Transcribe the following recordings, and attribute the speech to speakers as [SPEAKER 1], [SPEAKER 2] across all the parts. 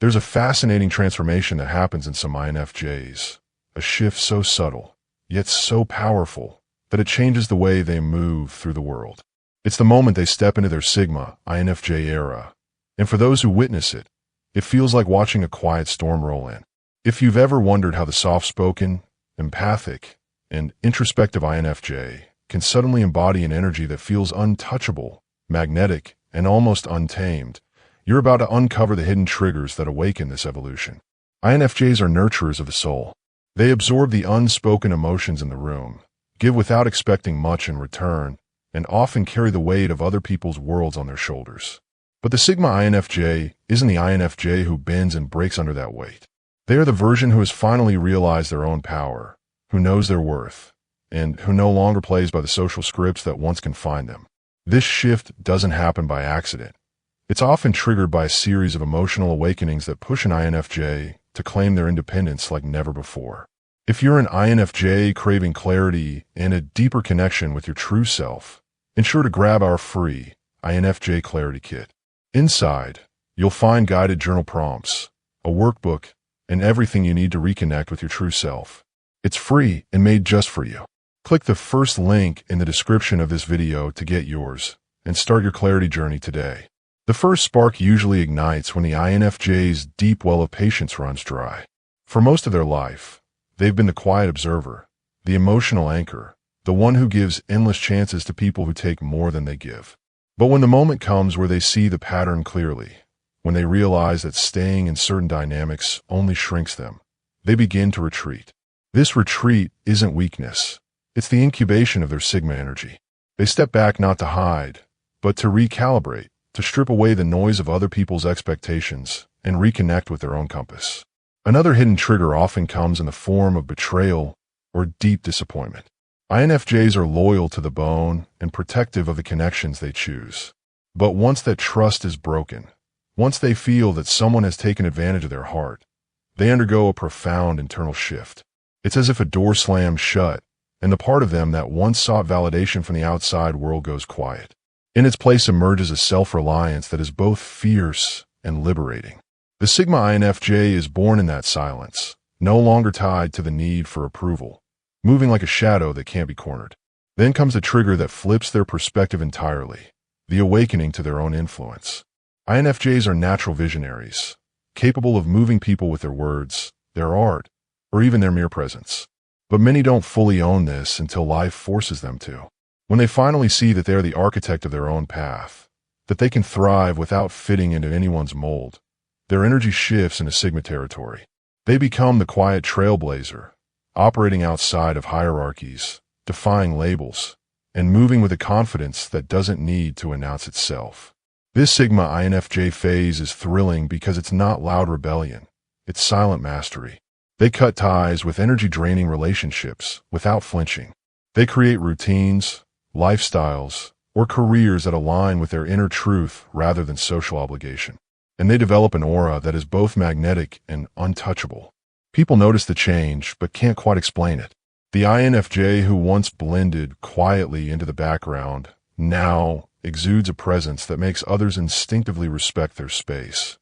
[SPEAKER 1] There's a fascinating transformation that happens in some INFJs, a shift so subtle, yet so powerful, that it changes the way they move through the world. It's the moment they step into their Sigma, INFJ era, and for those who witness it, it feels like watching a quiet storm roll in. If you've ever wondered how the soft-spoken, empathic, and introspective INFJ can suddenly embody an energy that feels untouchable, magnetic, and almost untamed, you're about to uncover the hidden triggers that awaken this evolution. INFJs are nurturers of the soul. They absorb the unspoken emotions in the room, give without expecting much in return, and often carry the weight of other people's worlds on their shoulders. But the Sigma INFJ isn't the INFJ who bends and breaks under that weight. They are the version who has finally realized their own power, who knows their worth, and who no longer plays by the social scripts that once confined them. This shift doesn't happen by accident. It's often triggered by a series of emotional awakenings that push an INFJ to claim their independence like never before. If you're an INFJ craving clarity and a deeper connection with your true self, ensure to grab our free INFJ Clarity Kit. Inside, you'll find guided journal prompts, a workbook, and everything you need to reconnect with your true self. It's free and made just for you. Click the first link in the description of this video to get yours and start your clarity journey today. The first spark usually ignites when the INFJ's deep well of patience runs dry. For most of their life, they've been the quiet observer, the emotional anchor, the one who gives endless chances to people who take more than they give. But when the moment comes where they see the pattern clearly, when they realize that staying in certain dynamics only shrinks them, they begin to retreat. This retreat isn't weakness. It's the incubation of their Sigma energy. They step back not to hide, but to recalibrate, to strip away the noise of other people's expectations and reconnect with their own compass. Another hidden trigger often comes in the form of betrayal or deep disappointment. INFJs are loyal to the bone and protective of the connections they choose. But once that trust is broken, once they feel that someone has taken advantage of their heart, they undergo a profound internal shift. It's as if a door slams shut, and the part of them that once sought validation from the outside world goes quiet. In its place emerges a self-reliance that is both fierce and liberating. The Sigma INFJ is born in that silence, no longer tied to the need for approval, moving like a shadow that can't be cornered. Then comes a trigger that flips their perspective entirely, the awakening to their own influence. INFJs are natural visionaries, capable of moving people with their words, their art, or even their mere presence. But many don't fully own this until life forces them to. When they finally see that they are the architect of their own path, that they can thrive without fitting into anyone's mold, their energy shifts into Sigma territory. They become the quiet trailblazer, operating outside of hierarchies, defying labels, and moving with a confidence that doesn't need to announce itself. This Sigma INFJ phase is thrilling because it's not loud rebellion, it's silent mastery. They cut ties with energy-draining relationships without flinching. They create routines, lifestyles, or careers that align with their inner truth rather than social obligation. And they develop an aura that is both magnetic and untouchable. People notice the change, but can't quite explain it. The INFJ who once blended quietly into the background now exudes a presence that makes others instinctively respect their space,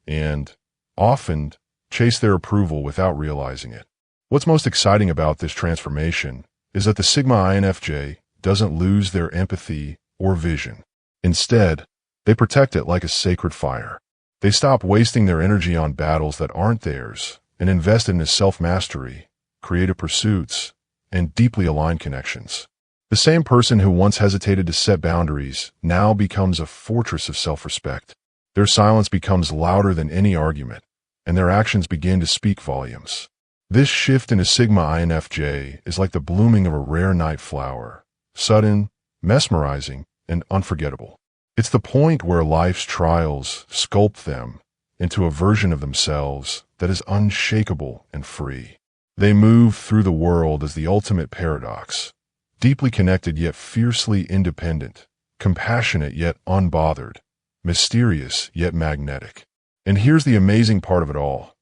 [SPEAKER 1] and often chase their approval without realizing it. What's most exciting about this transformation is that the Sigma INFJ doesn't lose their empathy or vision. Instead, they protect it like a sacred fire. They stop wasting their energy on battles that aren't theirs and invest in self-mastery, creative pursuits, and deeply aligned connections. The same person who once hesitated to set boundaries now becomes a fortress of self-respect. Their silence becomes louder than any argument, and their actions begin to speak volumes. This shift into Sigma INFJ is like the blooming of a rare night flower, sudden, mesmerizing, and unforgettable. It's the point where life's trials sculpt them into a version of themselves that is unshakable and free. They move through the world as the ultimate paradox, deeply connected yet fiercely independent, compassionate yet unbothered, mysterious yet magnetic. And here's the amazing part of it all.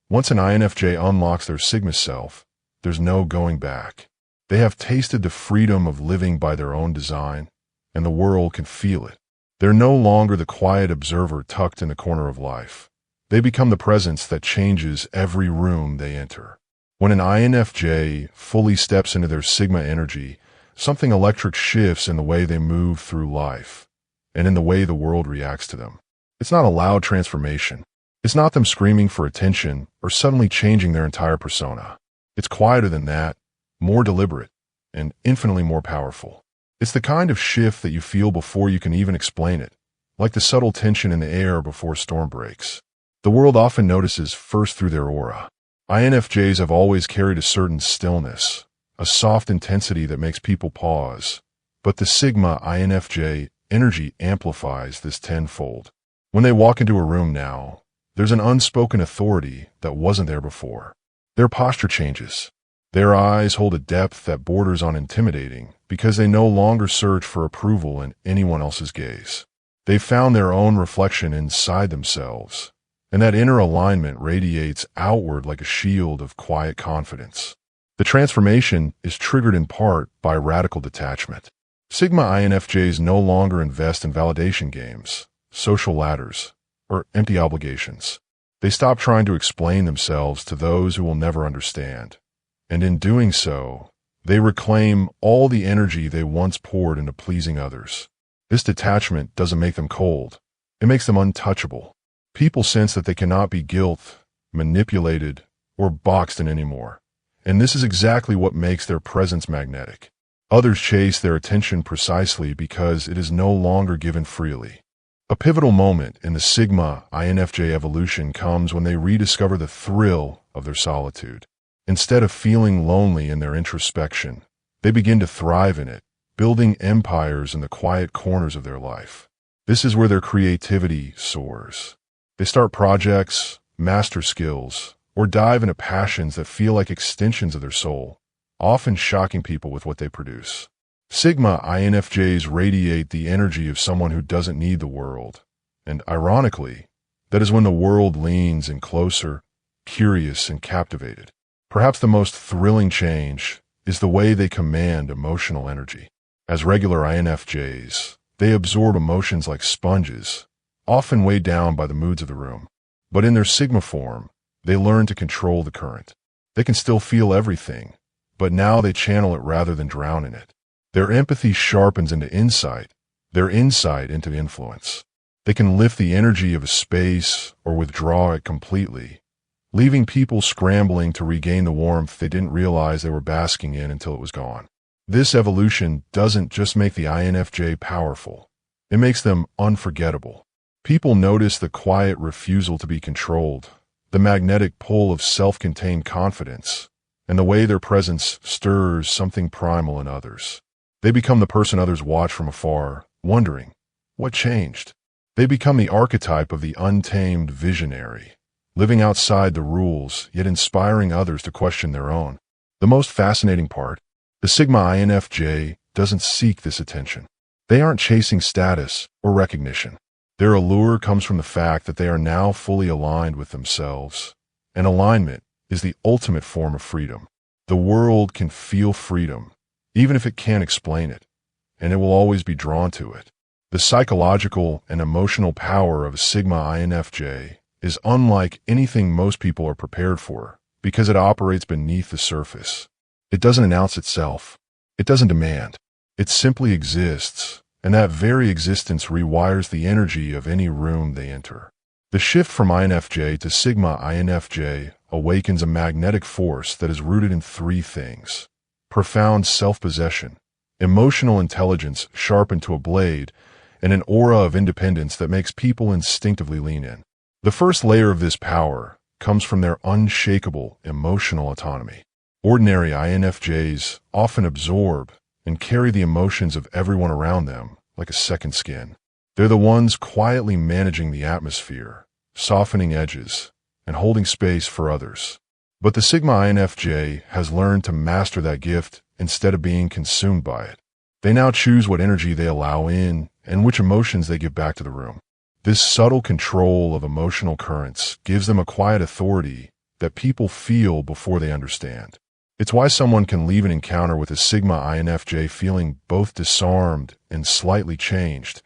[SPEAKER 1] Once an INFJ unlocks their Sigma self, there's no going back. They have tasted the freedom of living by their own design, and the world can feel it. They're no longer the quiet observer tucked in the corner of life. They become the presence that changes every room they enter. When an INFJ fully steps into their Sigma energy, something electric shifts in the way they move through life, and in the way the world reacts to them. It's not a loud transformation. It's not them screaming for attention or suddenly changing their entire persona. It's quieter than that, more deliberate, and infinitely more powerful. It's the kind of shift that you feel before you can even explain it, like the subtle tension in the air before a storm breaks. The world often notices first through their aura. INFJs have always carried a certain stillness, a soft intensity that makes people pause. But the Sigma INFJ energy amplifies this tenfold. When they walk into a room now, there's an unspoken authority that wasn't there before. Their posture changes. Their eyes hold a depth that borders on intimidating because they no longer search for approval in anyone else's gaze. They've found their own reflection inside themselves, and that inner alignment radiates outward like a shield of quiet confidence. The transformation is triggered in part by radical detachment. Sigma INFJs no longer invest in validation games, social ladders, or empty obligations. They stop trying to explain themselves to those who will never understand. And in doing so, they reclaim all the energy they once poured into pleasing others. This detachment doesn't make them cold. It makes them untouchable. People sense that they cannot be guilt, manipulated, or boxed in anymore. And this is exactly what makes their presence magnetic. Others chase their attention precisely because it is no longer given freely. A pivotal moment in the Sigma INFJ evolution comes when they rediscover the thrill of their solitude. Instead of feeling lonely in their introspection, they begin to thrive in it, building empires in the quiet corners of their life. This is where their creativity soars. They start projects, master skills, or dive into passions that feel like extensions of their soul, often shocking people with what they produce. Sigma INFJs radiate the energy of someone who doesn't need the world, and ironically, that is when the world leans in closer, curious and captivated. Perhaps the most thrilling change is the way they command emotional energy. As regular INFJs, they absorb emotions like sponges, often weighed down by the moods of the room. But in their Sigma form, they learn to control the current. They can still feel everything, but now they channel it rather than drown in it. Their empathy sharpens into insight, their insight into influence. They can lift the energy of a space or withdraw it completely, leaving people scrambling to regain the warmth they didn't realize they were basking in until it was gone. This evolution doesn't just make the INFJ powerful, it makes them unforgettable. People notice the quiet refusal to be controlled, the magnetic pull of self-contained confidence, and the way their presence stirs something primal in others. They become the person others watch from afar, wondering, what changed? They become the archetype of the untamed visionary, living outside the rules, yet inspiring others to question their own. The most fascinating part, the Sigma INFJ doesn't seek this attention. They aren't chasing status or recognition. Their allure comes from the fact that they are now fully aligned with themselves, and alignment is the ultimate form of freedom. The world can feel freedom, even if it can't explain it, and it will always be drawn to it. The psychological and emotional power of a Sigma INFJ is unlike anything most people are prepared for because it operates beneath the surface. It doesn't announce itself. It doesn't demand. It simply exists, and that very existence rewires the energy of any room they enter. The shift from INFJ to Sigma INFJ awakens a magnetic force that is rooted in three things: profound self-possession, emotional intelligence sharpened to a blade, and an aura of independence that makes people instinctively lean in. The first layer of this power comes from their unshakable emotional autonomy. Ordinary INFJs often absorb and carry the emotions of everyone around them like a second skin. They're the ones quietly managing the atmosphere, softening edges, and holding space for others. But the Sigma INFJ has learned to master that gift instead of being consumed by it. They now choose what energy they allow in and which emotions they give back to the room. This subtle control of emotional currents gives them a quiet authority that people feel before they understand. It's why someone can leave an encounter with a Sigma INFJ feeling both disarmed and slightly changed,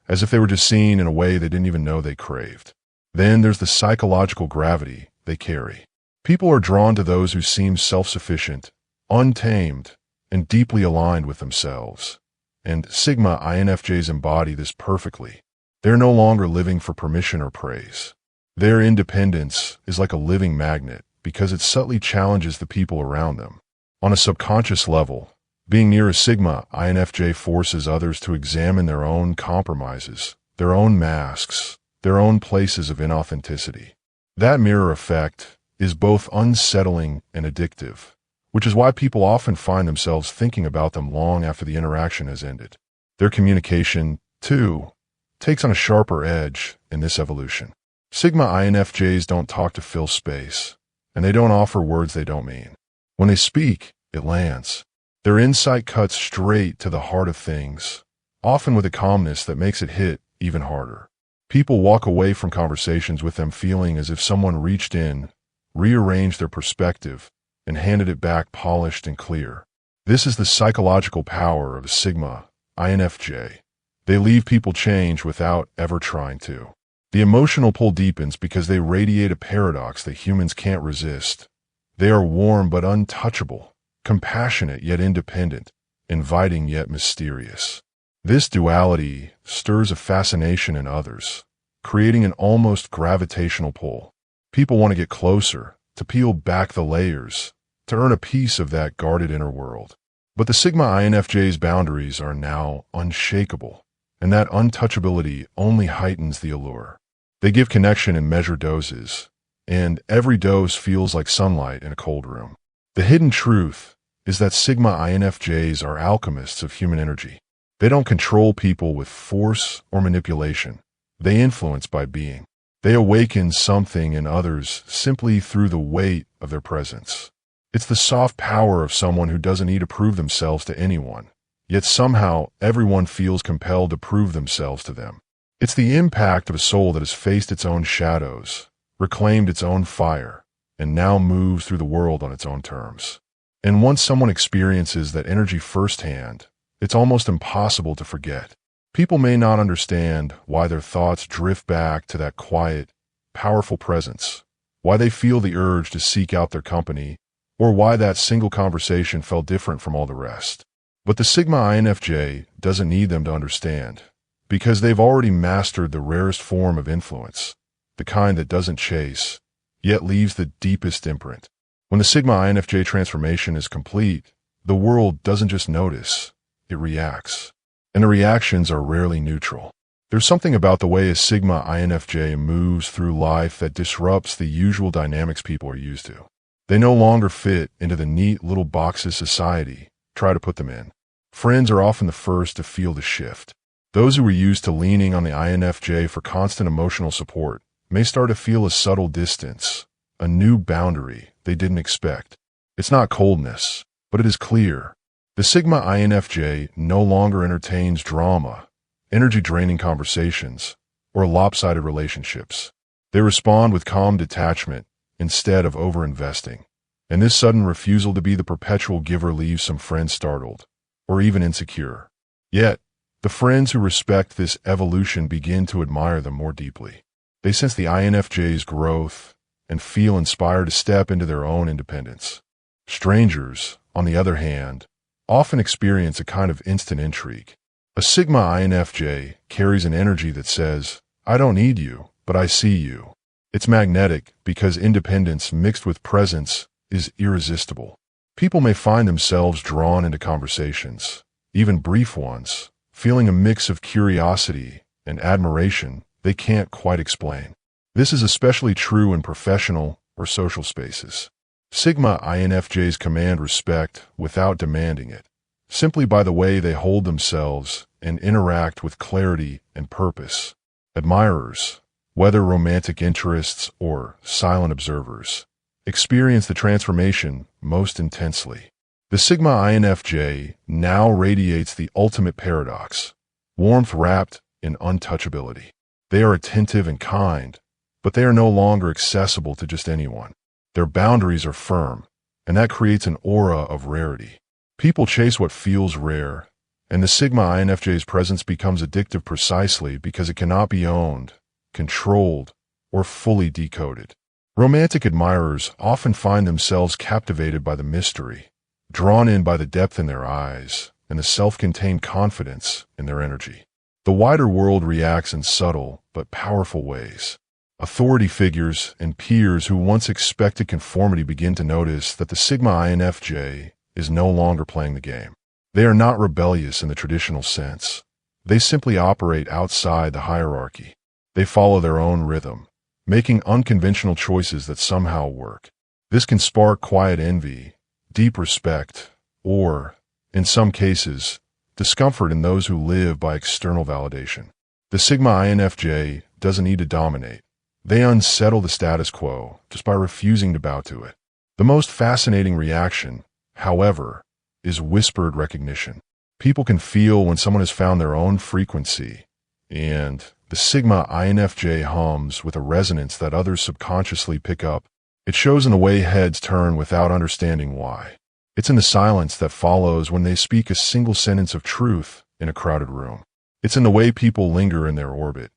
[SPEAKER 1] as if they were just seen in a way they didn't even know they craved. Then there's the psychological gravity they carry. People are drawn to those who seem self-sufficient, untamed, and deeply aligned with themselves. And Sigma INFJs embody this perfectly. They're no longer living for permission or praise. Their independence is like a living magnet because it subtly challenges the people around them. On a subconscious level, being near a Sigma INFJ forces others to examine their own compromises, their own masks, their own places of inauthenticity. That mirror effect is both unsettling and addictive, which is why people often find themselves thinking about them long after the interaction has ended. Their communication, too, takes on a sharper edge in this evolution. Sigma INFJs don't talk to fill space, and they don't offer words they don't mean. When they speak, it lands. Their insight cuts straight to the heart of things, often with a calmness that makes it hit even harder. People walk away from conversations with them feeling as if someone reached in, rearranged their perspective, and handed it back polished and clear. This is the psychological power of a Sigma INFJ. They leave people change without ever trying to. The emotional pull deepens because they radiate a paradox that humans can't resist. They are warm but untouchable, compassionate yet independent, inviting yet mysterious. This duality stirs a fascination in others, creating an almost gravitational pull. People want to get closer, to peel back the layers, to earn a piece of that guarded inner world. But the Sigma INFJ's boundaries are now unshakable, and that untouchability only heightens the allure. They give connection in measured doses, and every dose feels like sunlight in a cold room. The hidden truth is that Sigma INFJs are alchemists of human energy. They don't control people with force or manipulation. They influence by being. They awaken something in others simply through the weight of their presence. It's the soft power of someone who doesn't need to prove themselves to anyone, yet somehow everyone feels compelled to prove themselves to them. It's the impact of a soul that has faced its own shadows, reclaimed its own fire, and now moves through the world on its own terms. And once someone experiences that energy firsthand, it's almost impossible to forget. People may not understand why their thoughts drift back to that quiet, powerful presence, why they feel the urge to seek out their company, or why that single conversation felt different from all the rest. But the Sigma INFJ doesn't need them to understand, because they've already mastered the rarest form of influence, the kind that doesn't chase, yet leaves the deepest imprint. When the Sigma INFJ transformation is complete, the world doesn't just notice, it reacts. And the reactions are rarely neutral. There's something about the way a Sigma INFJ moves through life that disrupts the usual dynamics people are used to. They no longer fit into the neat little boxes society try to put them in. Friends are often the first to feel the shift. Those who were used to leaning on the INFJ for constant emotional support may start to feel a subtle distance, a new boundary they didn't expect. It's not coldness, but it is clear. The Sigma INFJ no longer entertains drama, energy-draining conversations, or lopsided relationships. They respond with calm detachment instead of over-investing. And this sudden refusal to be the perpetual giver leaves some friends startled, or even insecure. Yet, the friends who respect this evolution begin to admire them more deeply. They sense the INFJ's growth and feel inspired to step into their own independence. Strangers, on the other hand, often experience a kind of instant intrigue. A Sigma INFJ carries an energy that says, "I don't need you, but I see you." It's magnetic because independence mixed with presence is irresistible. People may find themselves drawn into conversations, even brief ones, feeling a mix of curiosity and admiration they can't quite explain. This is especially true in professional or social spaces. Sigma INFJs command respect without demanding it, simply by the way they hold themselves and interact with clarity and purpose. Admirers, whether romantic interests or silent observers, experience the transformation most intensely. The Sigma INFJ now radiates the ultimate paradox, warmth wrapped in untouchability. They are attentive and kind, but they are no longer accessible to just anyone. Their boundaries are firm, and that creates an aura of rarity. People chase what feels rare, and the Sigma INFJ's presence becomes addictive precisely because it cannot be owned, controlled, or fully decoded. Romantic admirers often find themselves captivated by the mystery, drawn in by the depth in their eyes and the self-contained confidence in their energy. The wider world reacts in subtle but powerful ways. Authority figures and peers who once expected conformity begin to notice that the Sigma INFJ is no longer playing the game. They are not rebellious in the traditional sense. They simply operate outside the hierarchy. They follow their own rhythm, making unconventional choices that somehow work. This can spark quiet envy, deep respect, or, in some cases, discomfort in those who live by external validation. The Sigma INFJ doesn't need to dominate. They unsettle the status quo just by refusing to bow to it. The most fascinating reaction, however, is whispered recognition. People can feel when someone has found their own frequency, and the Sigma INFJ hums with a resonance that others subconsciously pick up. It shows in the way heads turn without understanding why. It's in the silence that follows when they speak a single sentence of truth in a crowded room. It's in the way people linger in their orbit,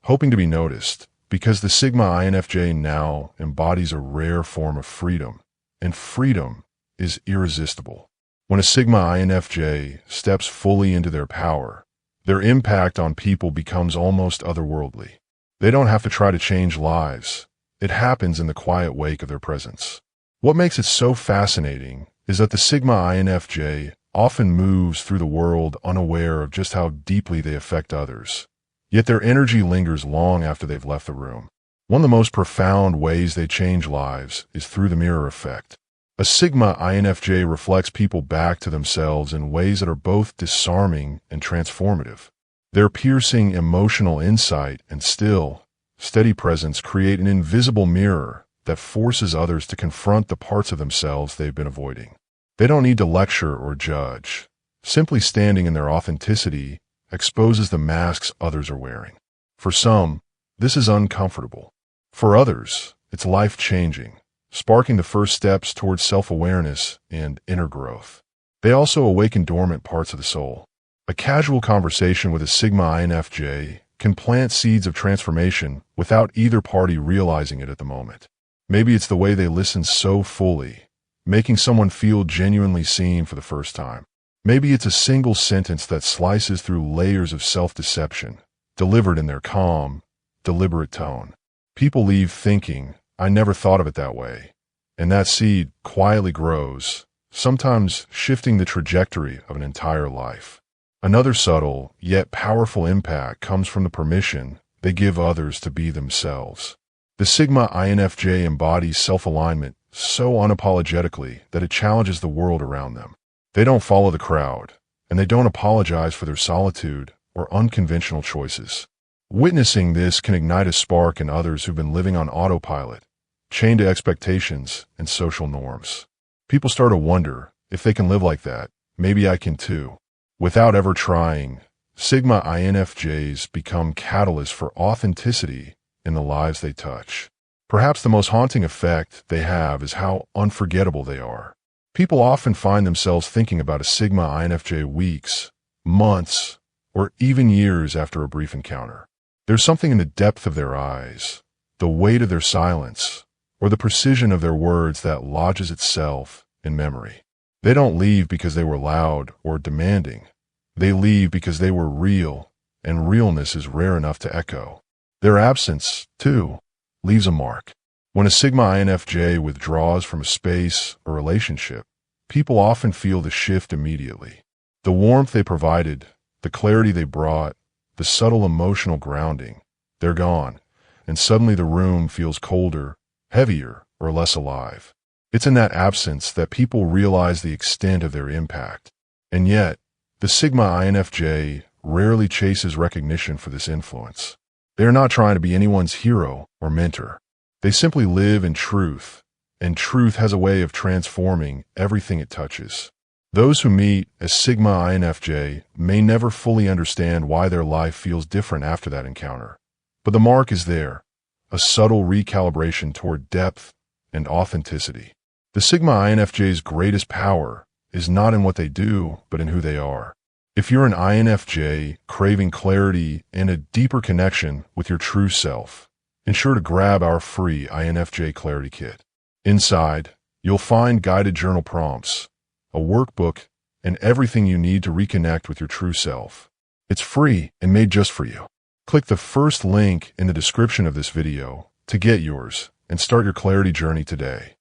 [SPEAKER 1] hoping to be noticed, because the Sigma INFJ now embodies a rare form of freedom, and freedom is irresistible. When a Sigma INFJ steps fully into their power, their impact on people becomes almost otherworldly. They don't have to try to change lives. It happens in the quiet wake of their presence. What makes it so fascinating is that the Sigma INFJ often moves through the world unaware of just how deeply they affect others. Yet their energy lingers long after they've left the room. One of the most profound ways they change lives is through the mirror effect. A Sigma INFJ reflects people back to themselves in ways that are both disarming and transformative. Their piercing emotional insight and still, steady presence create an invisible mirror that forces others to confront the parts of themselves they've been avoiding. They don't need to lecture or judge. Simply standing in their authenticity exposes the masks others are wearing. For some, this is uncomfortable. For others, it's life-changing, sparking the first steps towards self-awareness and inner growth. They also awaken dormant parts of the soul. A casual conversation with a Sigma INFJ can plant seeds of transformation without either party realizing it at the moment. Maybe it's the way they listen so fully, making someone feel genuinely seen for the first time. Maybe it's a single sentence that slices through layers of self-deception, delivered in their calm, deliberate tone. People leave thinking, "I never thought of it that way." And that seed quietly grows, sometimes shifting the trajectory of an entire life. Another subtle, yet powerful impact comes from the permission they give others to be themselves. The Sigma INFJ embodies self-alignment so unapologetically that it challenges the world around them. They don't follow the crowd, and they don't apologize for their solitude or unconventional choices. Witnessing this can ignite a spark in others who've been living on autopilot, chained to expectations and social norms. People start to wonder, if they can live like that, maybe I can too. Without ever trying, Sigma INFJs become catalysts for authenticity in the lives they touch. Perhaps the most haunting effect they have is how unforgettable they are. People often find themselves thinking about a Sigma INFJ weeks, months, or even years after a brief encounter. There's something in the depth of their eyes, the weight of their silence, or the precision of their words that lodges itself in memory. They don't leave because they were loud or demanding. They leave because they were real, and realness is rare enough to echo. Their absence, too, leaves a mark. When a Sigma INFJ withdraws from a space or relationship, people often feel the shift immediately. The warmth they provided, the clarity they brought, the subtle emotional grounding, they're gone, and suddenly the room feels colder, heavier, or less alive. It's in that absence that people realize the extent of their impact. And yet, the Sigma INFJ rarely chases recognition for this influence. They are not trying to be anyone's hero or mentor. They simply live in truth, and truth has a way of transforming everything it touches. Those who meet a Sigma INFJ may never fully understand why their life feels different after that encounter. But the mark is there, a subtle recalibration toward depth and authenticity. The Sigma INFJ's greatest power is not in what they do, but in who they are. If you're an INFJ craving clarity and a deeper connection with your true self, ensure to grab our free INFJ Clarity Kit. Inside, you'll find guided journal prompts, a workbook, and everything you need to reconnect with your true self. It's free and made just for you. Click the first link in the description of this video to get yours and start your clarity journey today.